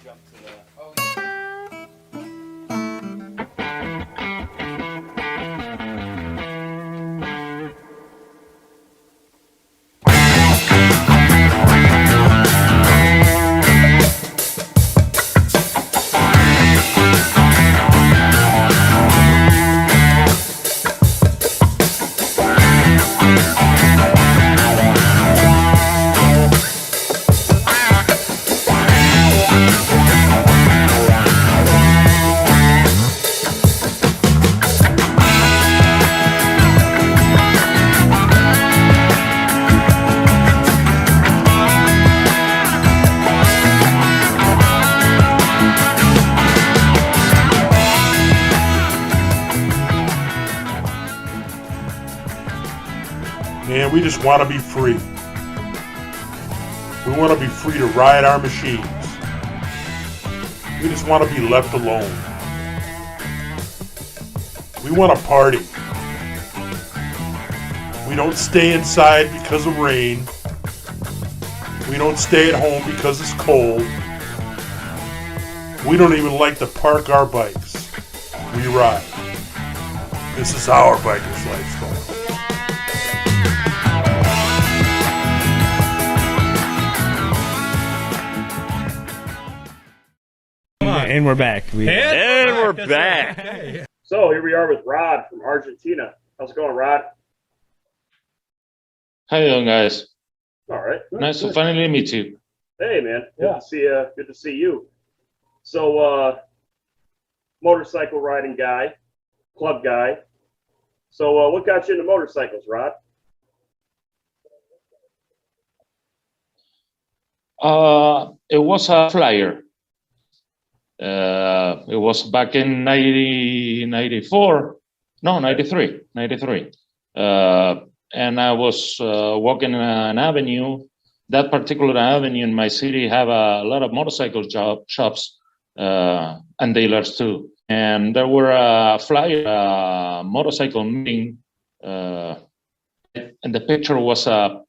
jump to the. Oh yeah. Man, we just want to be free. We want to be free to ride our machines. We just want to be left alone. We want to party. We don't stay inside because of rain. We don't stay at home because it's cold. We don't even like to park our bikes. We ride. This is our biker's lifestyle. And we're back. And we're back. So here we are with Rod from Argentina. How's it going, Rod? How you doing, guys? All right. Nice to finally meet you. Hey, man. Good to see you. Good to see you. So, motorcycle riding guy, club guy. So, what got you into motorcycles, Rod? It was a flyer. It was back in 93. And I was walking an avenue. That particular avenue in my city have a lot of motorcycle shops and dealers too. And there were a flyer, motorcycle meeting, and the picture was a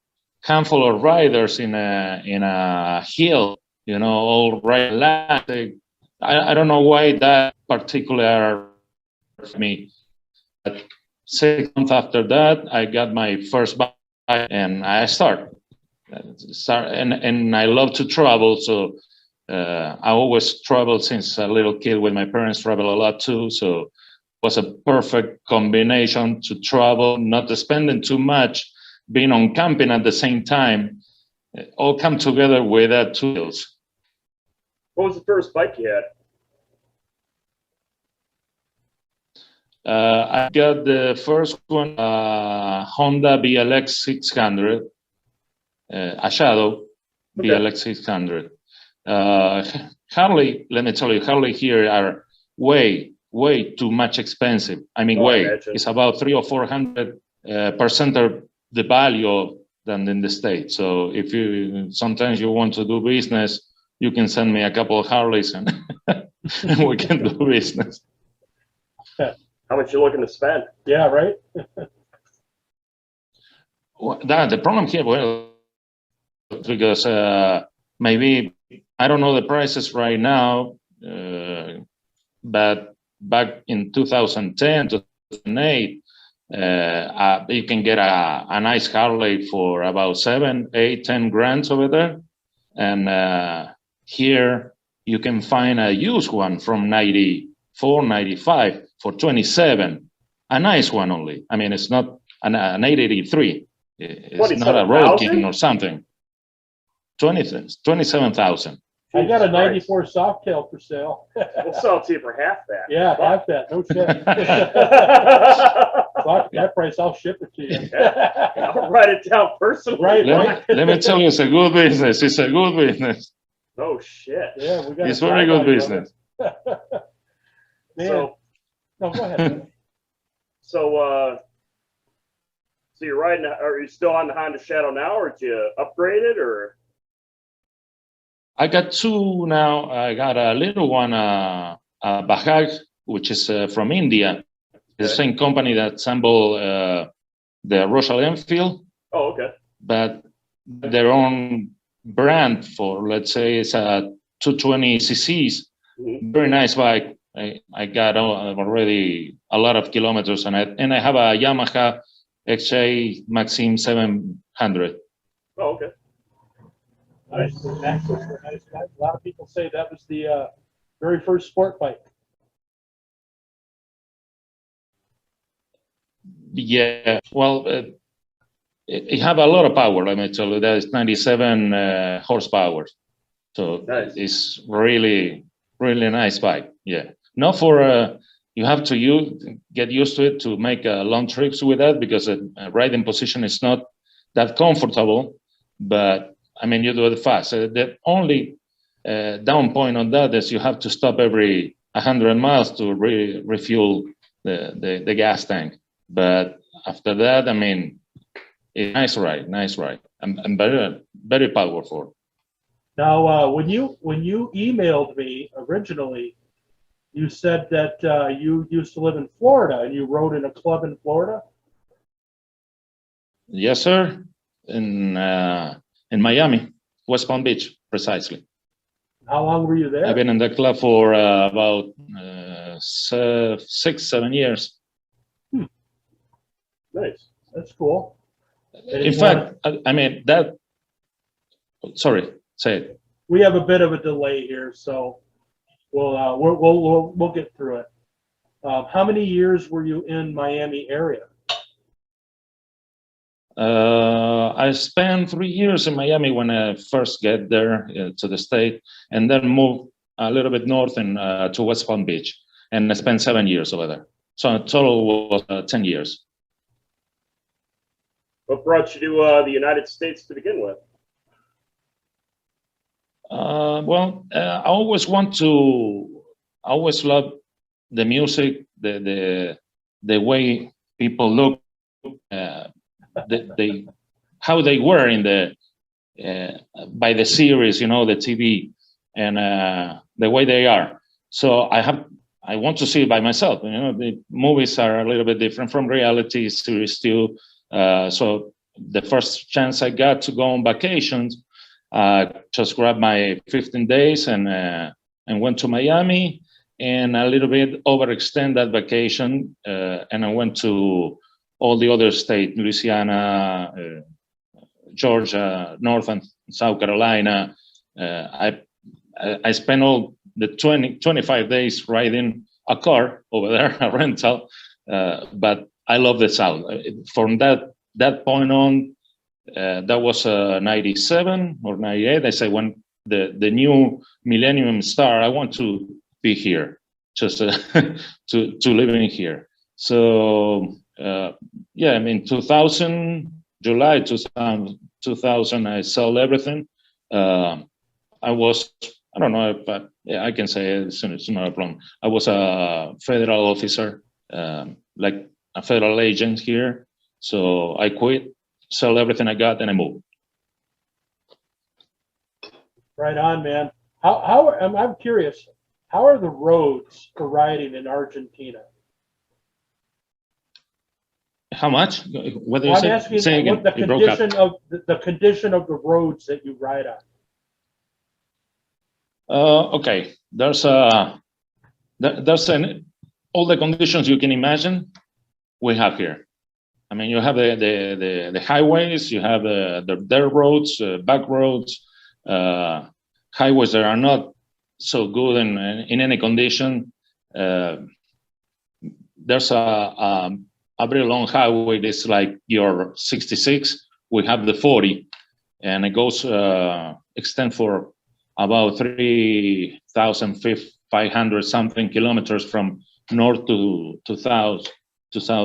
handful of riders in a hill, all right last. I don't know why that particular me. But 6 months after that, I got my first bike and I start and I love to travel. So I always traveled since a little kid with my parents, travel a lot too. So it was a perfect combination to travel, not spending too much, being on camping at the same time, all come together with that two wheels. What was the first bike you had? I got the first one, Honda BLX 600, a Shadow BLX 600. Harley, let me tell you, Harley here are way too much expensive. I mean, it's about 300 or 400% of the value than in the States. So if sometimes you want to do business, you can send me a couple of Harleys and, and we can do business. How much you looking to spend? Yeah, right? The problem here, because maybe, I don't know the prices right now, but back in 2010, 2008, you can get a nice Harley for about 7, 8, 10 grand over there. And here you can find a used one from 94, 95 for 27, a nice one only. I mean, it's not an 883. It's not a Road King or something. 27,000. I got a 94 Softail for sale. We'll sell it to you for half that. Yeah, half that. No shit. That price, I'll ship it to you. Yeah. I'll write it down personally. Right. Let me tell you, it's a good business. It's a good business. Oh, shit. Yeah, we got It's very good business. Man. No, go ahead. Man. So you're riding, are you still on the Honda Shadow now, or did you upgrade it, or? I got two now. I got a little one, Bajaj, which is from India. The same company that assembled the Royal Enfield. Oh, okay. But their own brand for, let's say, it's a 220 cc's. Very nice bike. I got already a lot of kilometers on it, and I have a Yamaha XJ Maxim 700. Oh, okay. Nice. Nice. Nice. A lot of people say that was the very first sport bike. Yeah, well, it have a lot of power. Let me tell you, that is 97 horsepower. So Nice. it's really, really nice bike. Yeah, not for you have to get used to it to make long trips with that, because a riding position is not that comfortable. But I mean, you do it fast. The only down point on that is you have to stop every 100 miles to refuel the gas tank. But after that, I mean, it's nice ride, and very, very powerful. Now, when you emailed me originally, you said that you used to live in Florida and you rode in a club in Florida. Yes, sir. In Miami, West Palm Beach, precisely. How long were you there? I've been in the club for about 6-7 years. Nice. That's cool. In fact, I mean that. Sorry, say it. We have a bit of a delay here, so we'll get through it. How many years were you in Miami area? I spent 3 years in Miami when I first get there to the state, and then moved a little bit north and to West Palm Beach, and I spent 7 years over there. So in total was 10 years. What brought you to the United States to begin with? Well, I always love the music, the way people look, how they were in by the series, you know, the TV, and the way they are. So I want to see it by myself. You know, the movies are a little bit different from reality series too. So the first chance I got to go on vacations, just grabbed my 15 days and went to Miami, and a little bit overextend that vacation, and I went to all the other states: Louisiana, Georgia, North and South Carolina. I spent all the 25 days riding a car over there, a rental, but I love the South. From that point on, that was 97 or 98. I said, when the new millennium start, I want to be here, just to live in here. So yeah, I mean, July 2000, I sold everything. I was, I don't know if yeah, I can say it's not a problem. I was a federal officer, like a federal agent here. So I quit, sell everything I got, and I moved. Right on, man. How I'm curious, how are the roads for riding in Argentina? How much? What do you I'm say? asking Say again. what the condition of the condition of the roads that you ride on. Okay, there's all the conditions you can imagine we have here. I mean, you have the highways, you have the dirt roads, back roads, highways that are not so good in any condition. There's a very long highway that's like your 66. We have the 40, and it goes extend for about 3,500 something kilometers from north to south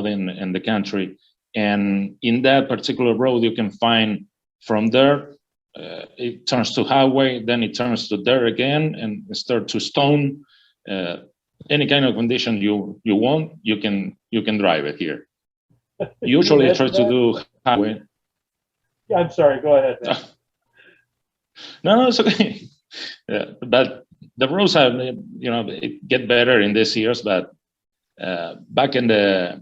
in the country. And in that particular road, you can find from there, it turns to highway, then it turns to dirt again, and start to stone. Any kind of condition you want, you can drive it here. Usually I try to do highway. Yeah, I'm sorry. Go ahead, man. No, it's okay. Yeah, but the roads have, you know, it get better in these years, but back in the,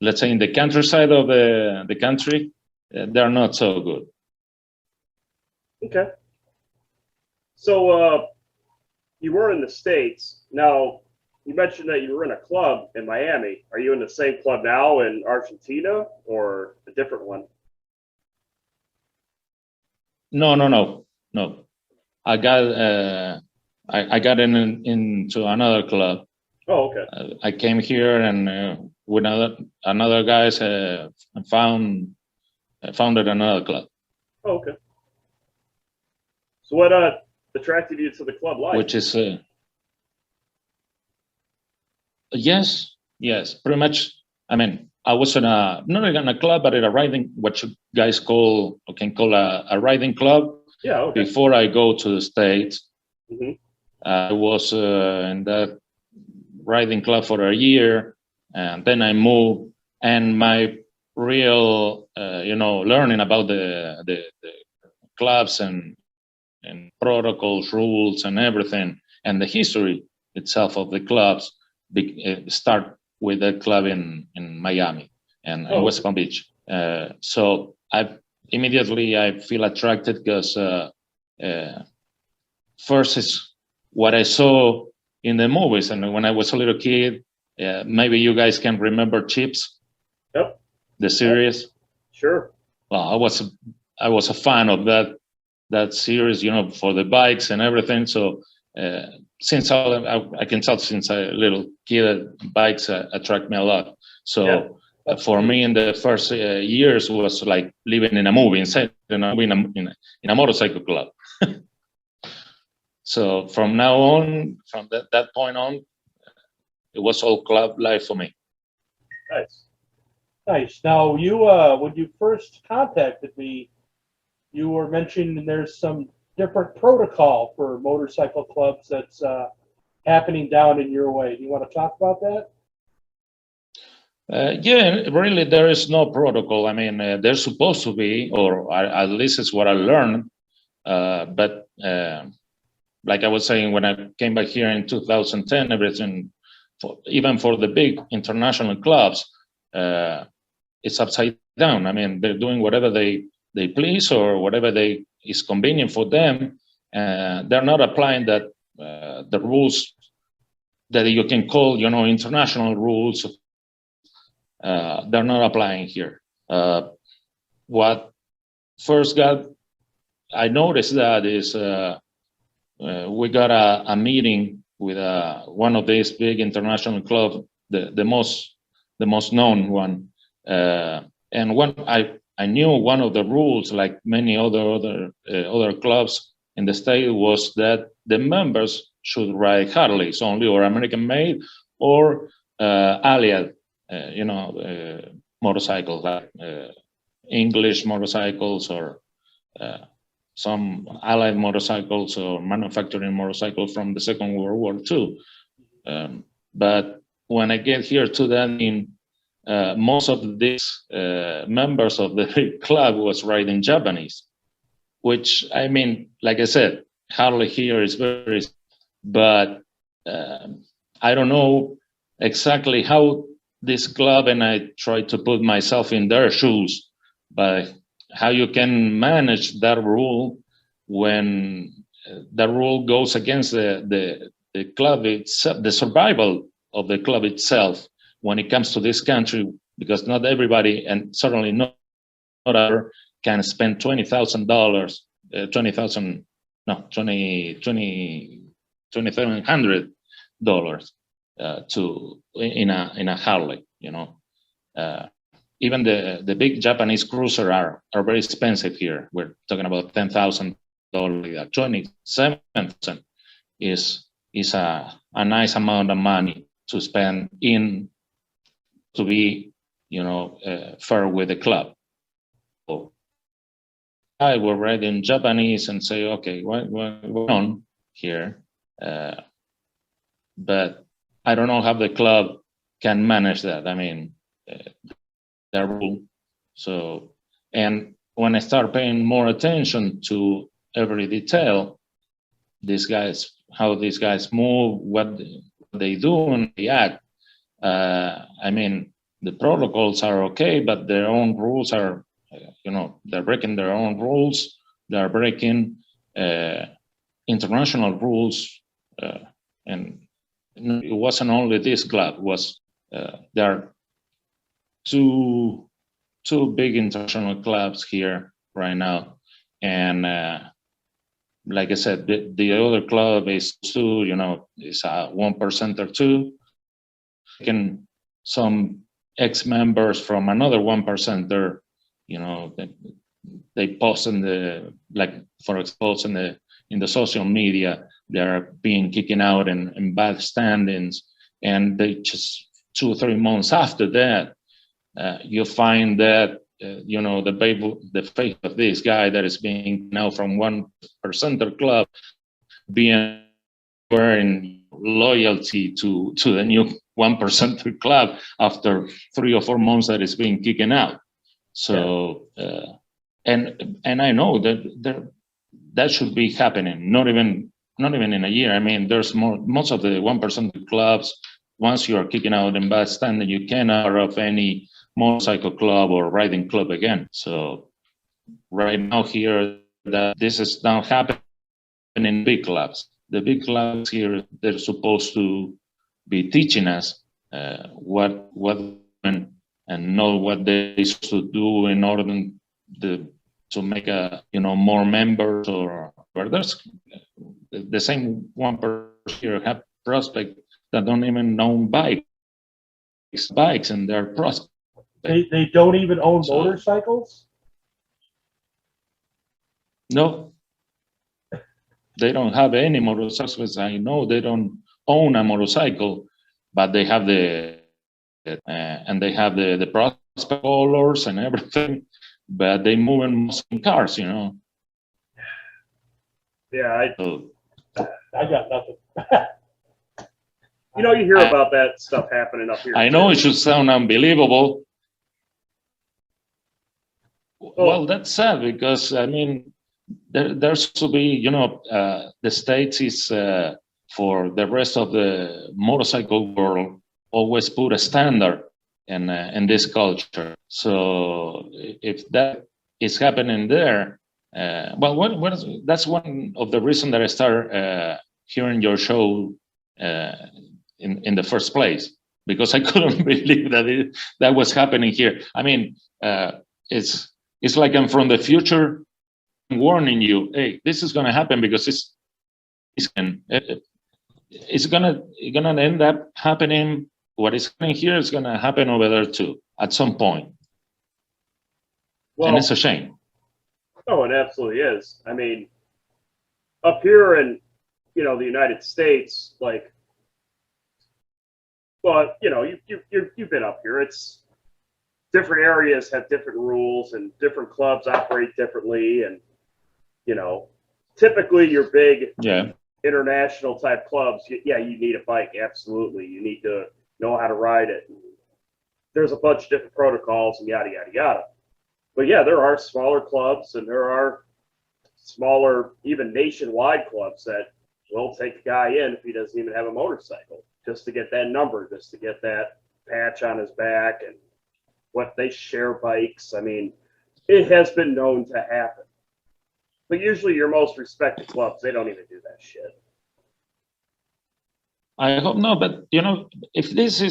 let's say in the countryside of the country, they're not so good. Okay. So you were in the States. Now, you mentioned that you were in a club in Miami. Are you in the same club now in Argentina or a different one? No. I got into another club. Oh, okay. I came here and with another guys founded another club. Oh, okay. So what attracted you to the club life? Which is yes, pretty much. I mean, I was in not in a club, but in a riding, what you guys can call a riding club. Yeah, okay. Before I go to the States, Mm-hmm. I was in that riding club for a year, and then I moved. And my real, learning about the clubs and protocols, rules, and everything, and the history itself of the clubs start with the club in Miami and in West Palm Beach. So I feel attracted because first is what I saw in the movies, and when I was a little kid, maybe you guys can remember Chips. Yep. The series. Sure. Well, I was a fan of that series, for the bikes and everything. So since I can tell since a little kid, bikes attract me a lot. So for me, in the first years, was like living in a movie instead of in a motorcycle club. So from now on, from that point on, it was all club life for me. Nice. Now, you when you first contacted me, you were mentioning there's some different protocol for motorcycle clubs that's happening down in your way. Do you want to talk about that? Yeah, really, there is no protocol. I mean, there's supposed to be, or at least it's what I learned. But like I was saying, when I came back here in 2010, everything, even for the big international clubs, it's upside down. I mean, they're doing whatever they please or whatever is convenient for them. They're not applying the rules that you can call, international rules. They're not applying here. What first I noticed that is we got a meeting with one of these big international clubs, the most known one, and I knew one of the rules, like many other clubs in the state, was that the members should ride Harleys only, or American made, or allied, motorcycles, like English motorcycles, or some allied motorcycles or manufacturing motorcycles from the Second World War II. But when I get here to that, most of these members of the club was riding Japanese, which, I mean, like I said, Harley here is very, but I don't know exactly how this club, and I try to put myself in their shoes, but how you can manage that rule when the rule goes against the club itself, the survival of the club itself when it comes to this country, because not everybody, and certainly not ever, can spend $20,000, $2,700 in a Harley, even the big Japanese cruiser are very expensive here. We're talking about $10,000. $27,000 is a nice amount of money to spend to be, fair with the club. So I will write in Japanese and say, okay, what's on here? But I don't know how the club can manage that. I mean, their rule. So, and when I start paying more attention to every detail, how these guys move, what they do and they act. I mean, the protocols are okay, but their own rules are, they're breaking their own rules. They're breaking international rules and it wasn't only this club. It was there are two big international clubs here right now, and like I said, the other club is too, is a 1% or two. And some ex-members from another 1%er, they post in the, like, for example, in the social media, they're being kicked out in bad standings, and they just 2 or 3 months after that, you find that the fate of this guy that is being now from 1%er club being wearing loyalty to the new 1%er club after 3 or 4 months that is being kicked out. So and I know that should be happening, not even in a year. I mean, there's most of the 1% clubs, once you are kicking out in bad standing, you cannot of any motorcycle club or riding club again. So right now here, that this is now happening in big clubs. The big clubs here, they're supposed to be teaching us what and know what they should do in order to make more members, or there's the same 1% here have prospects that don't even own bikes and they're prospects. They don't even own motorcycles? No, they don't have any motorcycles. I know they don't own a motorcycle, but they have the prospect colors and everything, but they move in cars, Yeah, I got nothing. you hear about that stuff happening up here. I know it should sound unbelievable. Well, that's sad, because I mean, there should be, the States is for the rest of the motorcycle world always put a standard in this culture. So if that is happening there, that's one of the reasons that I started hearing your show in the first place, because I couldn't believe that was happening here. I mean, it's like I'm from the future warning you, hey, this is going to happen, because it's gonna end up happening. What is happening here is going to happen over there too at some point. Well, and it's a shame. Oh, it absolutely is. I mean, up here in the United States, like, well, you've been up here. It's different areas have different rules, and different clubs operate differently, and typically your big international type clubs, you need a bike. Absolutely, you need to know how to ride it. There's a bunch of different protocols and yada yada yada. But yeah, there are smaller clubs, and there are smaller, even nationwide clubs that will take a guy in if he doesn't even have a motorcycle, just to get that number, just to get that patch on his back, and what they share bikes. I mean, it has been known to happen. But usually your most respected clubs, they don't even do that shit. I hope not, but if this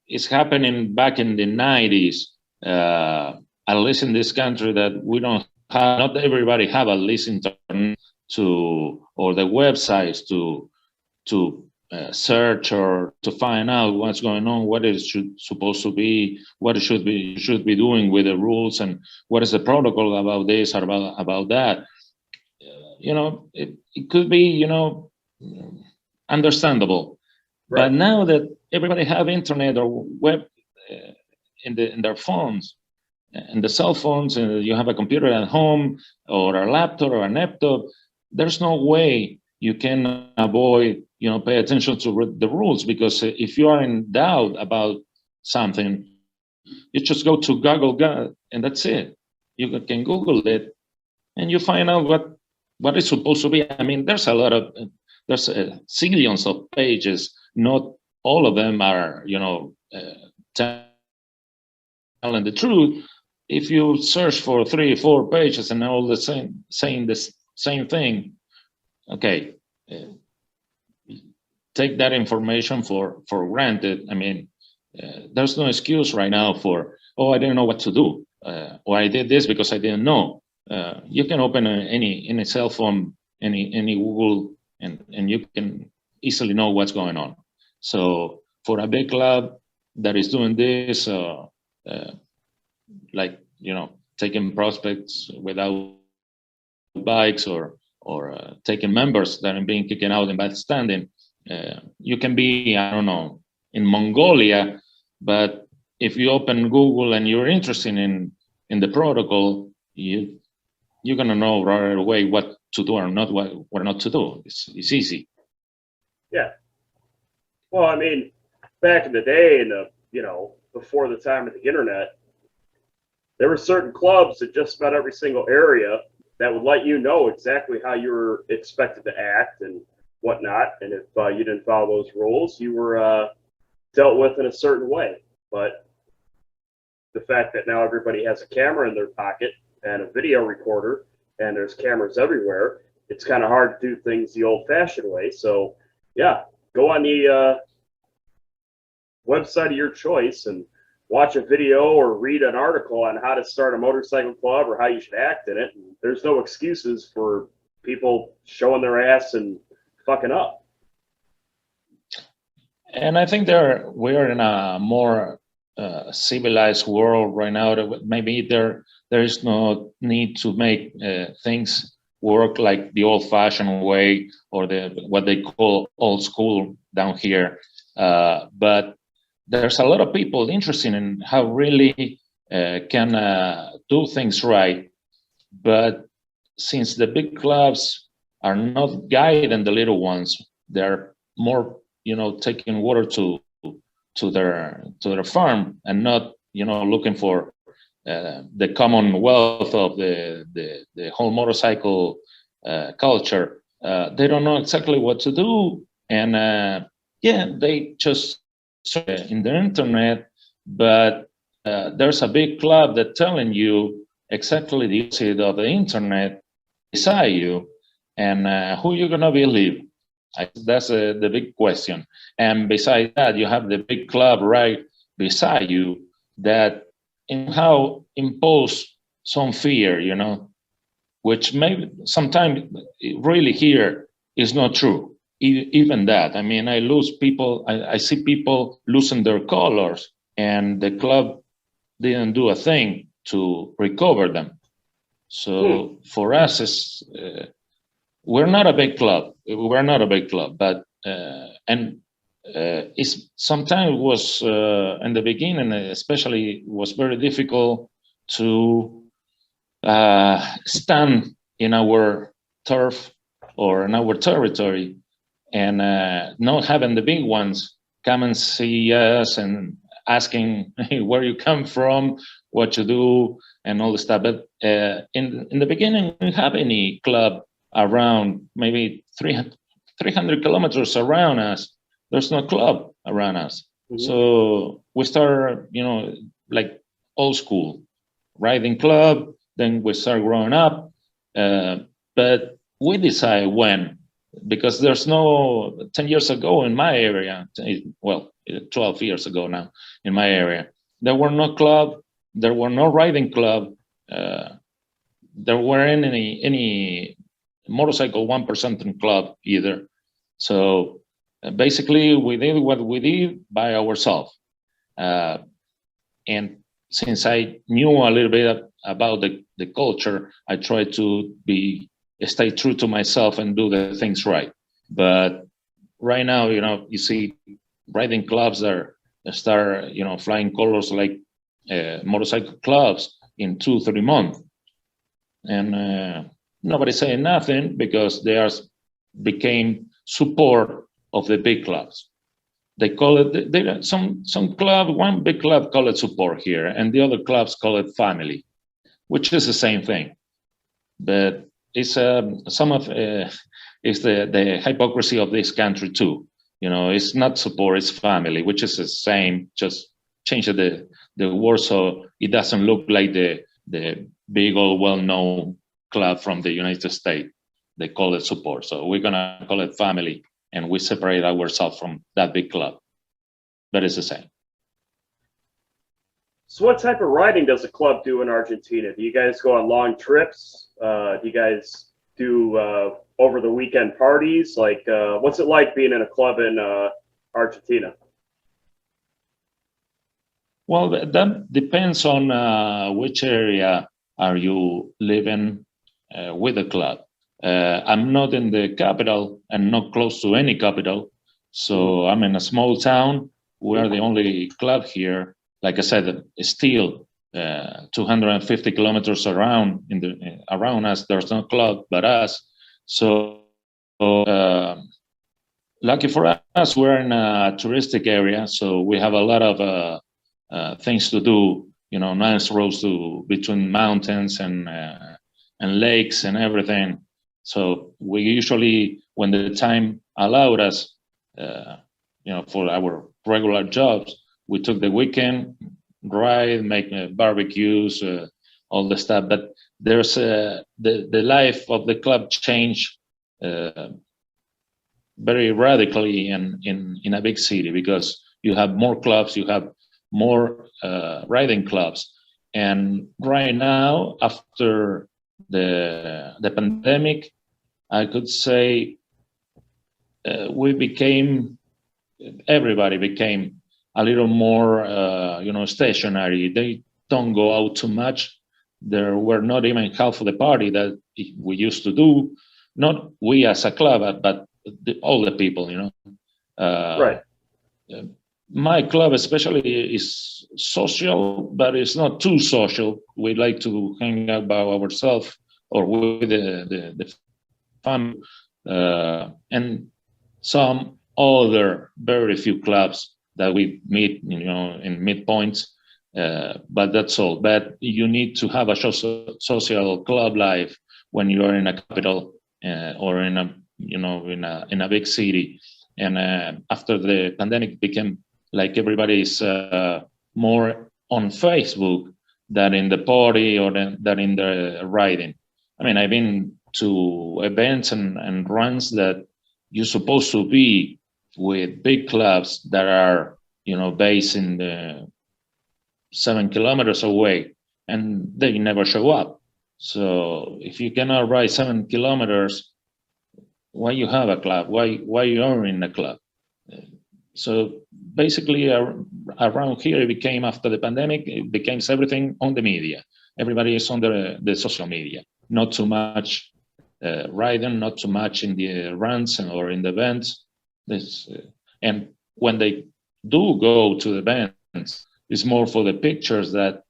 is happening back in the 90s, at least in this country, that we don't have, not everybody have at least internet or the websites to search or to find out what's going on, what it supposed to be, what it should be doing with the rules, and what is the protocol about this or about that. It could be understandable. Right. But now that everybody have internet or web in their phones, and the cell phones, and you have a computer at home or a laptop or a laptop, there's no way you can avoid pay attention to the rules, because if you are in doubt about something, you just go to Google, and that's it. You can Google it, and you find out what it's supposed to be. I mean, there's zillions of pages. Not all of them are, telling the truth. If you search for 3 or 4 pages and all saying the same thing, okay, take that information for granted. I mean, there's no excuse right now for, oh, I didn't know what to do, or I did this because I didn't know. You can open any cell phone, any Google, and you can easily know what's going on. So for a big club that is doing this, like, you know, taking prospects without bikes, or taking members that are being kicked out in bad standing, you can be, I don't know, in Mongolia, but if you open Google and you're interested in the protocol, you're gonna know right away what to do or not, what not to do. It's easy. Yeah. Well, I mean, back in the day, you know, before the time of the internet, there were certain clubs in just about every single area that would let you know exactly how you were expected to act and whatnot. And if you didn't follow those rules, you were dealt with in a certain way. But the fact that now everybody has a camera in their pocket and a video recorder, and there's cameras everywhere, it's kind of hard to do things the old-fashioned way. So, yeah, go on the website of your choice and watch a video or read an article on how to start a motorcycle club or how you should act in it. And there's no excuses for people showing their ass and fucking up. And I think we're in a more civilized world right now. That maybe there is no need to make things work like the old-fashioned way, or what they call old school down here. But there's a lot of people interested in how really can do things right. But since the big clubs are not guiding the little ones, they're more, you know, taking water to their farm, and not, you know, looking for the commonwealth of the whole motorcycle culture. They don't know exactly what to do, and they just in the internet, but there's a big club that telling you exactly the opposite of the internet beside you, and who you're gonna believe? That's the big question. And besides that, you have the big club right beside you that how impose some fear, you know, which maybe sometimes really here is not true. Even that, I mean, I see people losing their colors, and the club didn't do a thing to recover them. So for us, we're not a big club. We're not a big club, but it's sometimes was in the beginning, especially, was very difficult to stand in our turf or in our territory, and not having the big ones come and see us and asking, hey, where you come from, what you do, and all the stuff. But in the beginning, we didn't have any club around, maybe 300 kilometers around us. There's no club around us. Mm-hmm. So we started, you know, like old school riding club. Then we started growing up. But we decided when, because there's no 10 years ago in my area, well, 12 years ago now in my area, there were no club, there were no riding club, there weren't any motorcycle 1% club either. So basically we did what we did by ourselves. And since I knew a little bit about the culture, I tried to stay true to myself and do the things right. But right now, you know, you see riding clubs that start, you know, flying colors like motorcycle clubs in 2-3 months. And nobody's saying nothing because they became support of the big clubs. They call it, some club, one big club call it support here, and the other clubs call it family, which is the same thing. But it's some of it's the hypocrisy of this country too. You know, it's not support, it's family, which is the same. Just change the word so it doesn't look like the big old well-known club from the United States they call it support. So we're gonna call it family, and we separate ourselves from that big club. But it's the same. So what type of riding does the club do in Argentina? Do you guys go on long trips? Do you guys do over the weekend parties? Like, what's it like being in a club in Argentina? Well, that depends on which area are you living with the club. I'm not in the capital and not close to any capital. So I'm in a small town. We're the only club here. Like I said, it's still 250 kilometers around around us. There's no club but us. So lucky for us, we're in a touristic area. So we have a lot of things to do. You know, nice roads between mountains and lakes and everything. So we usually, when the time allowed us, for our regular jobs, we took the weekend, ride, make barbecues, all the stuff. But there's the life of the club changed very radically in a big city, because you have more clubs, you have more riding clubs. And right now, after the pandemic, I could say everybody became a little more, stationary. They don't go out too much. There were not even half of the party that we used to do. Not we as a club, but all the people, Right. My club especially is social, but it's not too social. We like to hang out by ourselves or with the family, and some other very few clubs that we meet, in midpoints. But that's all. But you need to have a social club life when you are in a capital or in a big city. And after the pandemic became like everybody's more on Facebook than in the party or than in the riding. I mean, I've been to events and runs that you're supposed to be with big clubs that are, based in the 7 kilometers away, and they never show up. So if you cannot ride 7 kilometers, why you have a club? Why you are in a club? So basically, around here, it became, after the pandemic, it became everything on the media. Everybody is on the social media. Not too much riding, not too much in the runs or in the events. And when they do go to the events, it's more for the pictures that,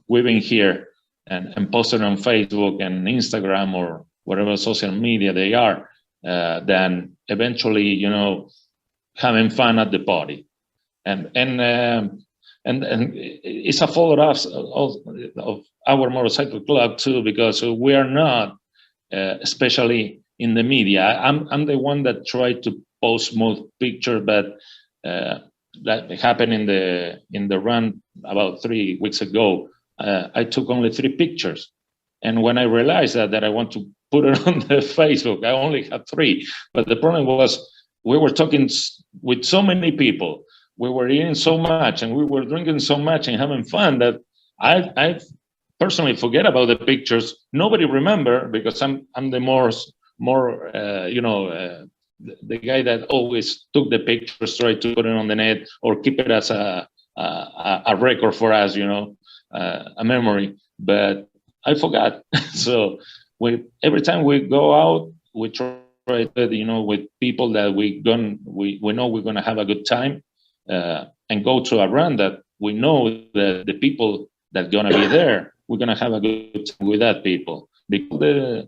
we've been here, and posted on Facebook and Instagram or whatever social media they are, than eventually, having fun at the party. And it's a photograph of our motorcycle club too, because we are not, especially in the media. I'm the one that tried to post more pictures, but that happened in the run about 3 weeks ago. I took only 3 pictures, and when I realized that I want to put it on the Facebook, I only had 3. But the problem was, we were talking with so many people, we were eating so much, and we were drinking so much and having fun that I personally forget about the pictures. Nobody remember, because I'm the more the guy that always took the pictures, tried to put it on the net or keep it as a record for us, a memory. But I forgot. So every time we go out, we try to, with people that we know we're gonna have a good time, and go to a run that we know that the people that gonna be there, we're gonna have a good time with that people. Because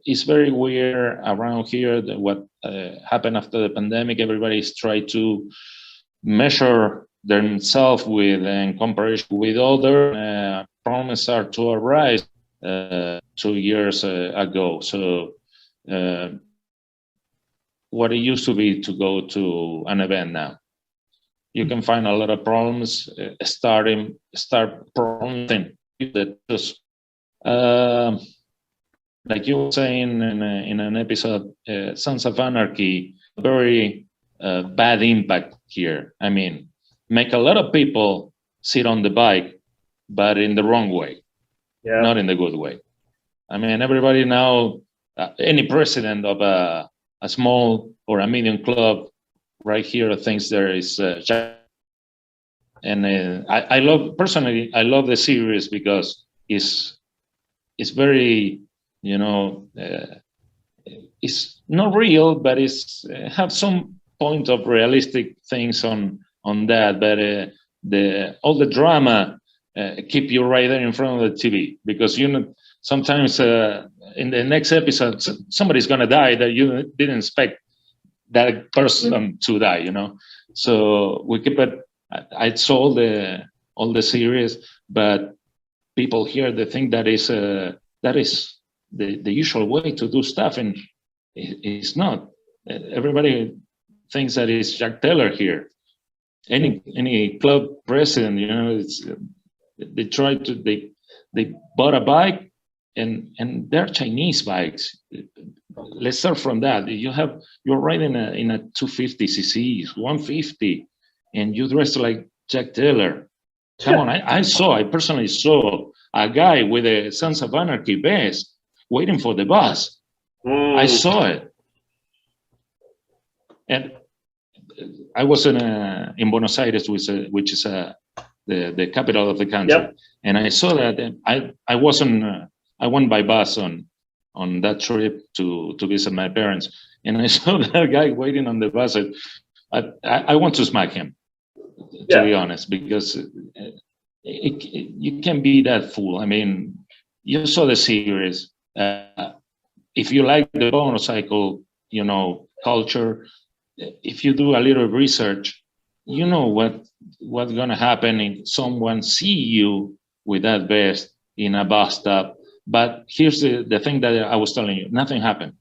it's very weird around here that what happened after the pandemic. Everybody's trying to measure themselves in comparison with other problems are to arise 2 years ago. So what it used to be to go to an event now, you can find a lot of problems, start problems that just like you were saying in an episode, Sons of Anarchy, very bad impact here. I mean, make a lot of people sit on the bike, but in the wrong way, not in the good way. I mean, everybody now, any president of a small or a medium club right here thinks there is and I love, personally, I love the series because it's very, you know, it's not real, but it's have some point of realistic things on that. But all the drama keep you right there in front of the TV, because you know sometimes in the next episode somebody's gonna die that you didn't expect that person to die. You know, so we keep it. I saw all the series, but people here they think that is the usual way to do stuff, and it's not. Everybody thinks that it's Jack Taylor here. Any club president, you know, they try to they bought a bike, and they're Chinese bikes. Let's start from that. You're riding in a 250 cc, 150, and you dress like Jack Taylor. Come on, I personally saw a guy with a Sons of Anarchy vest waiting for the bus. I saw it. And I was in Buenos Aires, which is the capital of the country. Yep. And I saw that. I went by bus on that trip to visit my parents. And I saw that guy waiting on the bus. I want to smack him, to be honest, because you can be that fool. I mean, you saw the series. If you like the motorcycle, you know, culture, if you do a little research, you know what's gonna happen if someone see you with that vest in a bus stop. But here's the thing that I was telling you: nothing happened.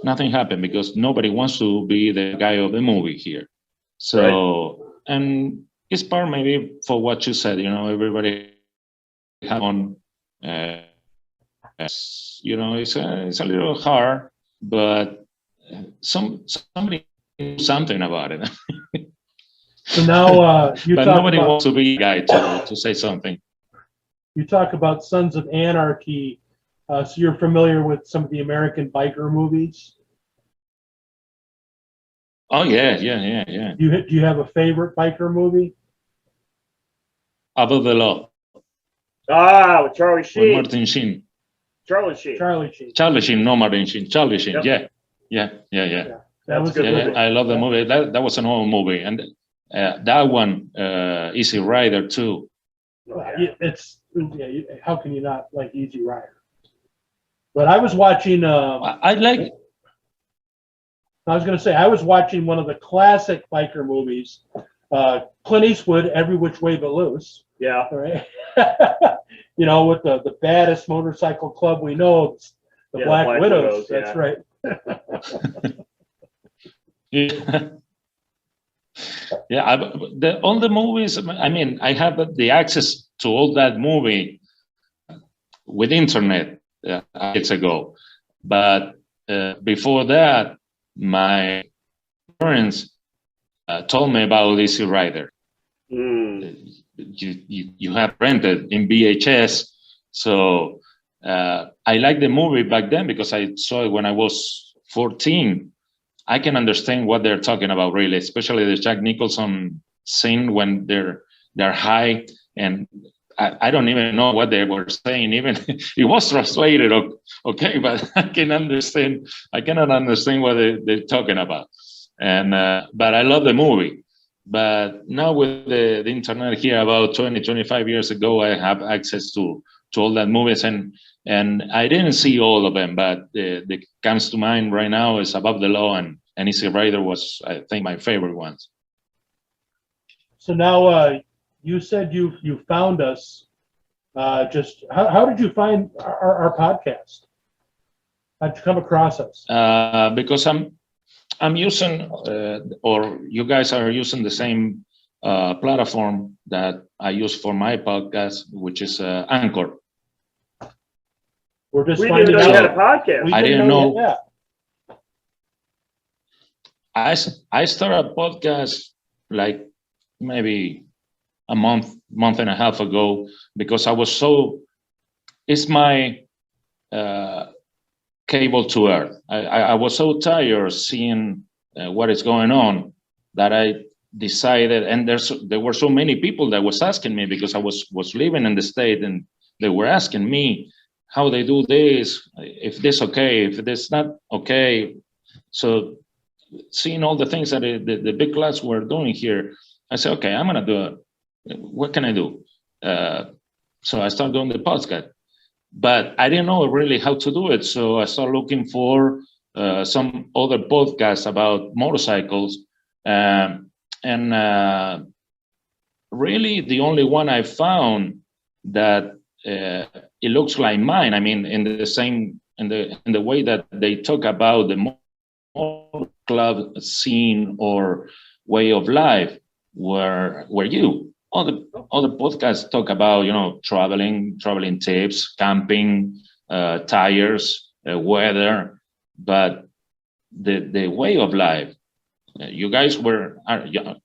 Nothing happened because nobody wants to be the guy of the movie here. So, right. And it's part maybe for what you said. You know, everybody have on. You know, it's a little hard, but somebody do something about it. So now but nobody wants to be a guy to say something. You talk about Sons of Anarchy, so you're familiar with some of the American biker movies? Oh yeah. Do you have a favorite biker movie? Above the Law. With Charlie Sheen. With Martin Sheen. Charlie Sheen, no Martin Sheen. Charlie Sheen. Yep. Yeah. That was a good movie. I love the movie. That was an old movie, and that one, Easy Rider too. How can you not like Easy Rider? But I was watching. I was going to say I was watching one of the classic biker movies, Clint Eastwood, Every Which Way But Loose. Yeah. Right. You know, with the baddest motorcycle club we know, the Black Widows. That's right. All the movies. I mean, I have the access to all that movie with internet years ago, but before that, my parents told me about Easy Rider. You have rented in VHS, so I liked the movie back then because I saw it when I was 14. I can understand what they're talking about, really, especially the Jack Nicholson scene when they're high, and I don't even know what they were saying. Even it was translated, okay, but I cannot understand what they're talking about. And but I love the movie. But now with the internet here, about 25 years ago, I have access to all that movies, and I didn't see all of them, but the comes to mind right now is Above the Law and Easy Rider was, I think, my favorite ones. So now you said you found us. Just how did you find our podcast? How'd you come across us? Because I'm using, or you guys are using the same platform that I use for my podcast, which is Anchor. We're just We didn't finding know you had a out. podcast. We I didn't didn't know. Yeah. I started a podcast like maybe a month and a half ago because I was it's my cable to earth. I was so tired of seeing what is going on that I decided, and there were so many people that was asking me because I was living in the state, and they were asking me how they do this, if this okay, if this not okay. So seeing all the things that the big class were doing here, I said, okay, I'm gonna do it. What can I do? So I started doing the podcast, but I didn't know really how to do it. So I started looking for some other podcasts about motorcycles, and really the only one I found that it looks like mine. I mean, in the way that they talk about the motor club scene or way of life, where you all the podcasts talk about, traveling tips, camping, tires, weather, but the way of life, you guys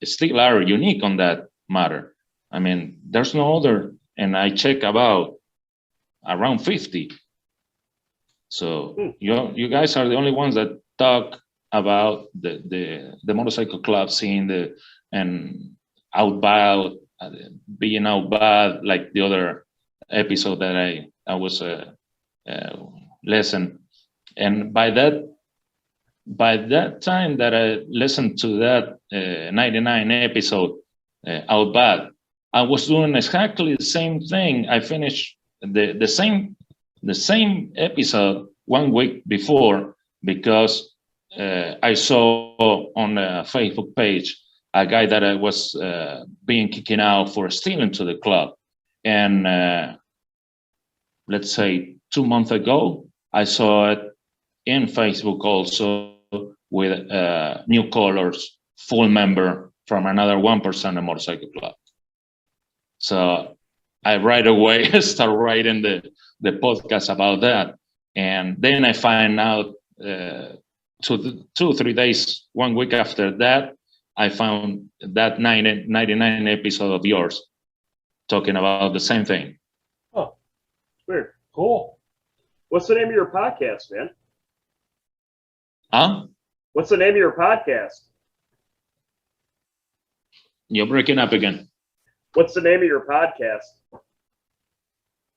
still are unique on that matter. I mean, there's no other, and I check about around 50. So you guys are the only ones that talk about the motorcycle club scene, and outbound, being outbound, like the other episode that I was listening. And by that time that I listened to that 99 episode, outbound, I was doing exactly the same thing. I finished the same episode 1 week before, because I saw on a Facebook page a guy that I was being kicked out for stealing to the club. And let's say 2 months ago, I saw it in Facebook also with new colors, full member from another 1% motorcycle club. So I right away start writing the podcast about that. And then I find out 2-3 days, 1 week after that, I found that 99 episode of yours talking about the same thing. Oh, weird. Cool. What's the name of your podcast, man? Huh? What's the name of your podcast? You're breaking up again. What's the name of your podcast?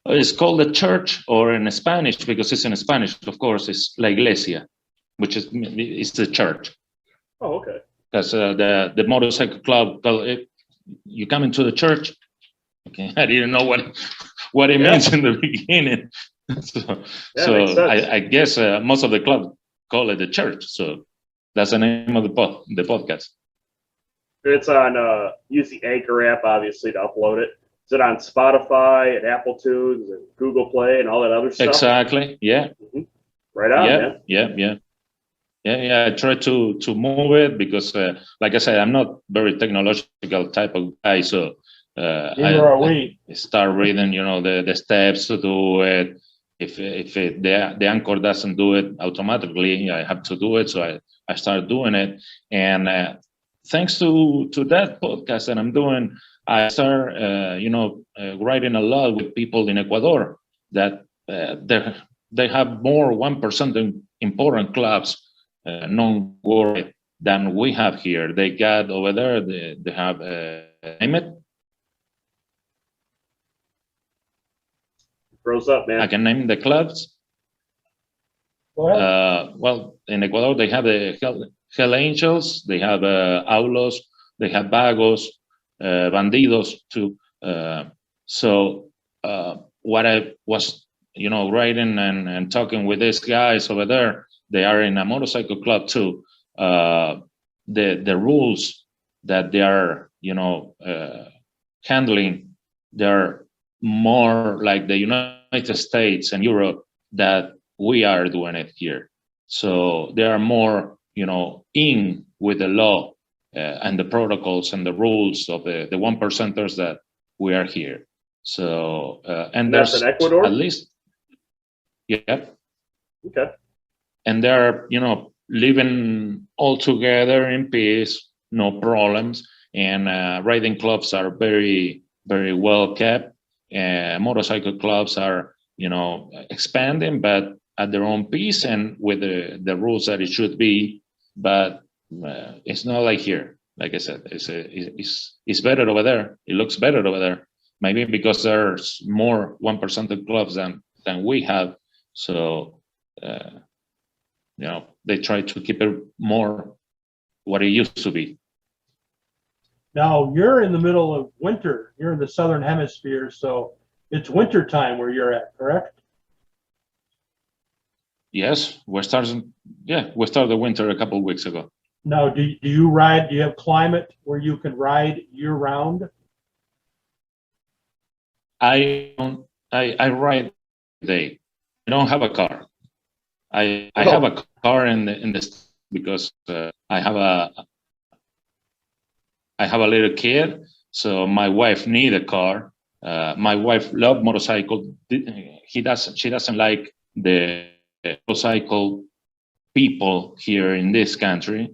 It's called The Church, or in Spanish, because it's in Spanish, of course, it's La Iglesia, which is the church. Oh, okay. Because the motorcycle club, you come into the church. Okay, I didn't know what it means in the beginning. So I guess most of the club call it the church. So that's the name of the podcast. It's on, use the Anchor app, obviously, to upload it. Is it on Spotify and Apple Tunes and Google Play and all that other stuff? Exactly. Yeah. Mm-hmm. Right on, man. Yeah. I try to move it because, like I said, I'm not very technological type of guy. So I start reading, the steps to do it. If the Anchor doesn't do it automatically, I have to do it. So I start doing it. And thanks to that podcast that I'm doing, I start, writing a lot with people in Ecuador that they have more 1% important clubs, non-world, than we have here. They got over there, they have, name it? Grows up, man. I can name the clubs. Well, in Ecuador, they have the Hell Angels, they have Aulos, they have Vagos, Bandidos too. So what I was, writing and talking with these guys over there, they are in a motorcycle club too. The rules that they are, handling, they're more like the United States and Europe that we are doing it here. So they are more, in with the law and the protocols and the rules of the 1%ers that we are here. So and that's there's in Ecuador? at least Yep. Okay. And they're, living all together in peace, no problems. And riding clubs are very, very well kept. Motorcycle clubs are, expanding, but at their own pace and with the rules that it should be. But it's not like here. Like I said, it's better over there. It looks better over there. Maybe because there's more 1% of clubs than we have. So, they try to keep it more what it used to be. Now you're in the middle of winter. You're in the southern hemisphere, so it's winter time where you're at, correct? Yes, we started the winter a couple of weeks ago. Now, do you ride? Do you have climate where you can ride year round? I ride day. I don't have a car. I have a car in the because I have a little kid, so my wife need a car. My wife love motorcycle. She doesn't like the motorcycle people here in this country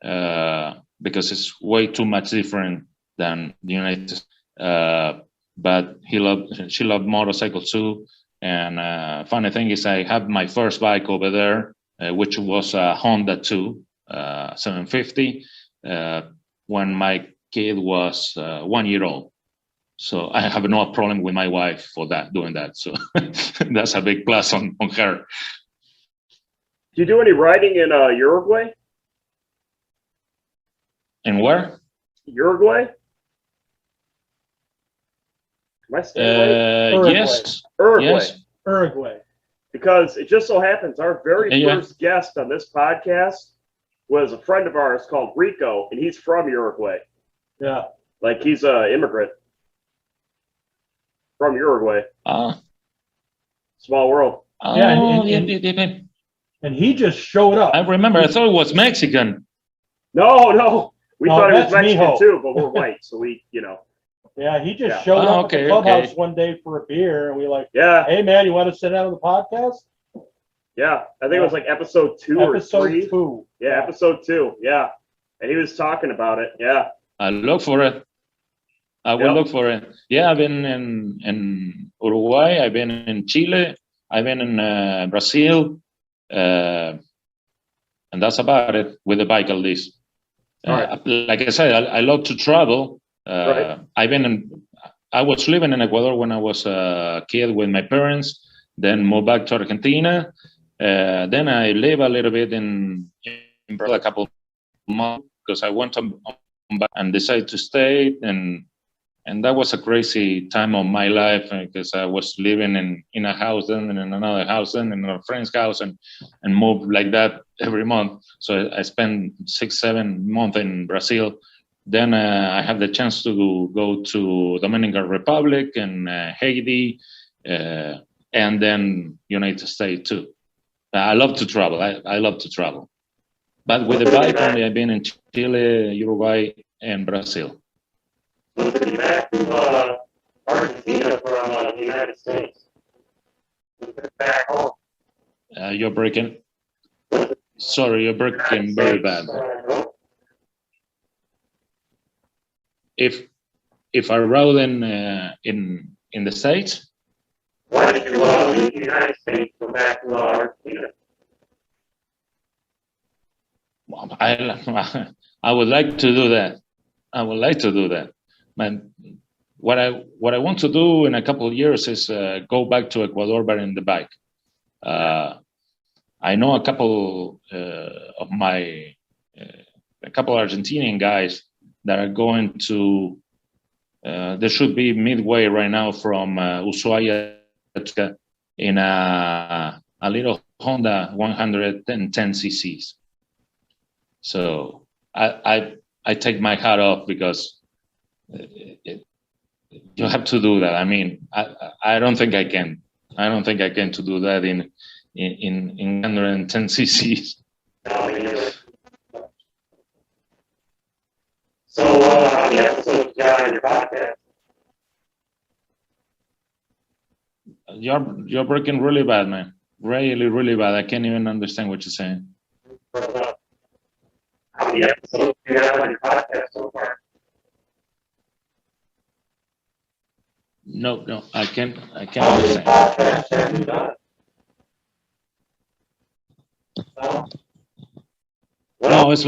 because it's way too much different than the United States. But she loved motorcycles too. And funny thing is, I have my first bike over there, which was a Honda 2 750 when my kid was 1 year old. So I have no problem with my wife for doing that. So that's a big plus on her. Do you do any riding in Uruguay? And where? Uruguay? Am I saying right? Yes. Uruguay. Yes. Uruguay. Because it just so happens our very Yeah. first guest on this podcast was a friend of ours called Rico, and he's from Uruguay. Yeah. Like he's an immigrant from Uruguay. Small world. Yeah, and he just showed up. I remember. I thought it was Mexican. No. We No, thought he was that's Mexican Mijo. too, but we're white, so we, Yeah, he just Yeah. showed up at Okay, the clubhouse okay. one day for a beer, and we like, Yeah, hey man, you want to sit down on the podcast? yeah. I think it was like episode 2 or 3. Episode 2. Yeah, episode 2. Yeah, and he was talking about it. Yeah. I look for it. I will Yep. look for it. Yeah, I've been in Uruguay. I've been in Chile. I've been in Brazil. And that's about it with the bike, at least. Right. Like I said, I love to travel. Right. I was living in Ecuador when I was a kid with my parents, then moved back to Argentina. Then I live a little bit in Brazil a couple of months because I went on back and decided to stay. And that was a crazy time of my life because I was living in a house, then in another house, then in a friend's house, and moved like that every month. So I spent 6-7 months in Brazil. Then I had the chance to go to Dominican Republic and Haiti, and then United States too. I love to travel. I love to travel. But with the bike, only I've been in Chile, Uruguay, and Brazil. Back to Argentina from the United States. Back home. You're breaking. Sorry, you're breaking very bad. If I rode in the States. Why did you leave the United States to go back to Argentina? I would like to do that. I would like to do that. Man, what I want to do in a couple of years is go back to Ecuador, but in the bike. I know a couple of my a couple Argentinian guys that are going to. There should be midway right now from Ushuaia in a little Honda 110 cc's. So I take my hat off because you have to do that. I mean, I don't think I can. I don't think I can to do that in 110 cc's. So, how many episodes you got on your podcast? You're breaking really bad, man. really, really bad. I can't even understand what you're saying. How many episodes do you have on your podcast so far? No, I can't understand. No, it's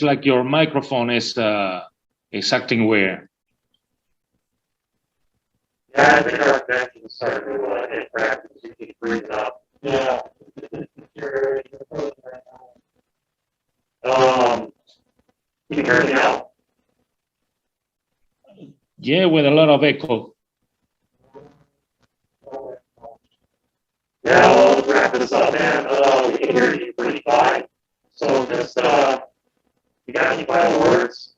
like your microphone is acting weird. Yeah, I think our connection started to hit practice. You can breathe up. Yeah. Can you hear me now? Yeah, with a lot of echo. Yeah, well, let's wrap this up, man. We can hear you pretty fine. So just, you got any final words?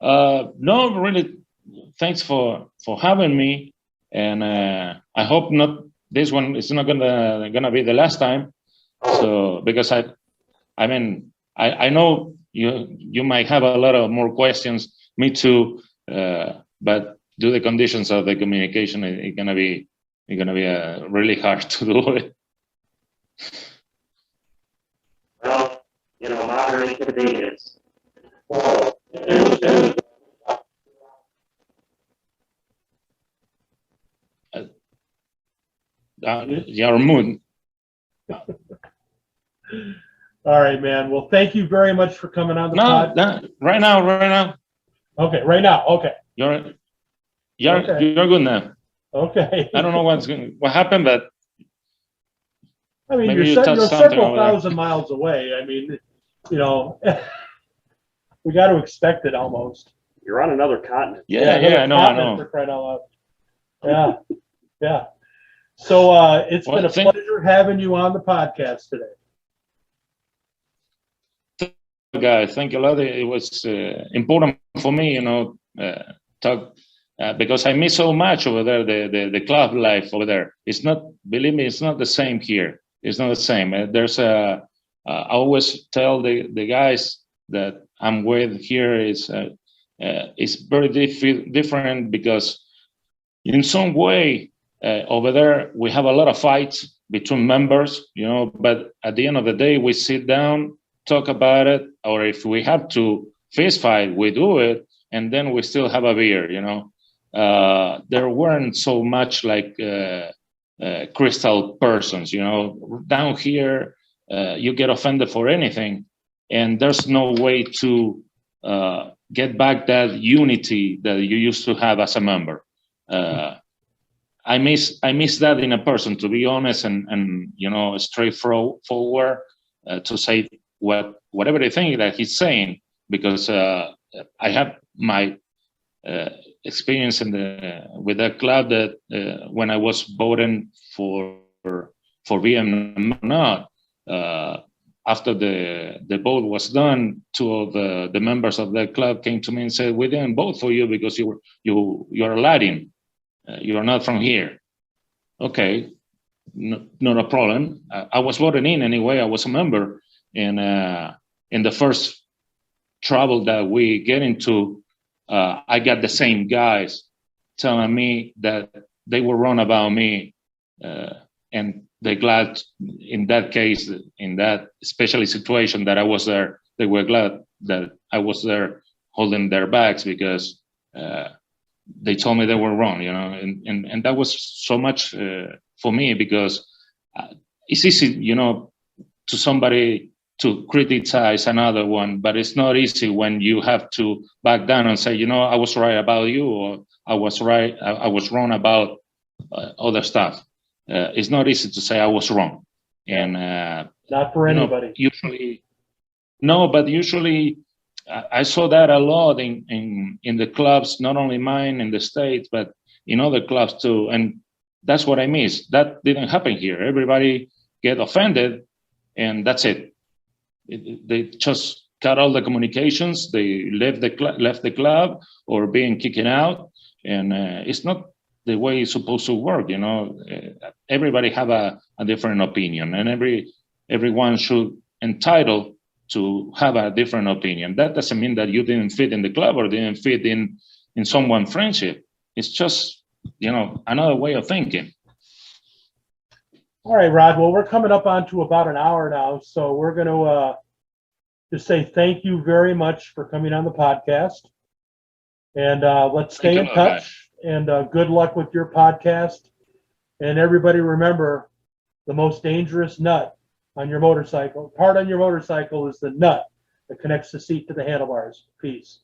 No, really. Thanks for having me, and I hope not. This one is not gonna be the last time. So because I mean, I know you might have a lot of more questions. Me too. But due to the conditions of the communication, it's gonna be really hard to do it. Well, modern inconvenience. Well, Your mood. All right, man. Well, thank you very much for coming on the pod. No, right now. Okay, right now. Okay. You're Okay. good now. Okay. I don't know what happened, but I mean, maybe you're touched something several over there. thousand miles away. I mean, we got to expect it almost. You're on another continent. Yeah, I know. For crying out loud. Yeah. So it's been a pleasure having you on the podcast today. Guys, thank you a lot. It was important for me, talk because I miss so much over there. The club life over there. It's not. Believe me, it's not the same here. It's not the same. I always tell the guys that I'm with here is it's very different because in some way over there we have a lot of fights between members, but at the end of the day we sit down, talk about it, or if we have to fist fight, we do it, and then we still have a beer. There weren't so much like crystal persons. Down here you get offended for anything, and there's no way to get back that unity that you used to have as a member. I miss that in a person, to be honest, and straightforward to say whatever they think that he's saying, because I have my experience with that club that when I was voting for VM not. After the vote was done, two of the members of that club came to me and said, "We didn't vote for you because you're Latin, you are not from here." Okay, not a problem. I was voted in anyway. I was a member, and in the first trouble that we get into, I got the same guys telling me that they were wrong about me, and they're glad in that case, in that especially situation that I was there, they were glad that I was there holding their backs because they told me they were wrong, and that was so much for me because it's easy, to somebody to criticize another one, but it's not easy when you have to back down and say, I was right about you, or I was wrong about other stuff. It's not easy to say I was wrong, and not for anybody. Usually I saw that a lot in the clubs, not only mine in the States, but in other clubs too. And that's what I miss. That didn't happen here. Everybody get offended, and that's it. They just cut all the communications. They left the club or being kicked out, and it's not the way it's supposed to work. Everybody have a different opinion, and everyone should entitled to have a different opinion. That doesn't mean that you didn't fit in the club or didn't fit in someone's friendship. It's just, another way of thinking. All right, Rod. Well, we're coming up on to about an hour now, so we're going to just say thank you very much for coming on the podcast. And let's stay in touch. And good luck with your podcast. And everybody remember, the most dangerous nut on your motorcycle, part on your motorcycle, is the nut that connects the seat to the handlebars. Peace.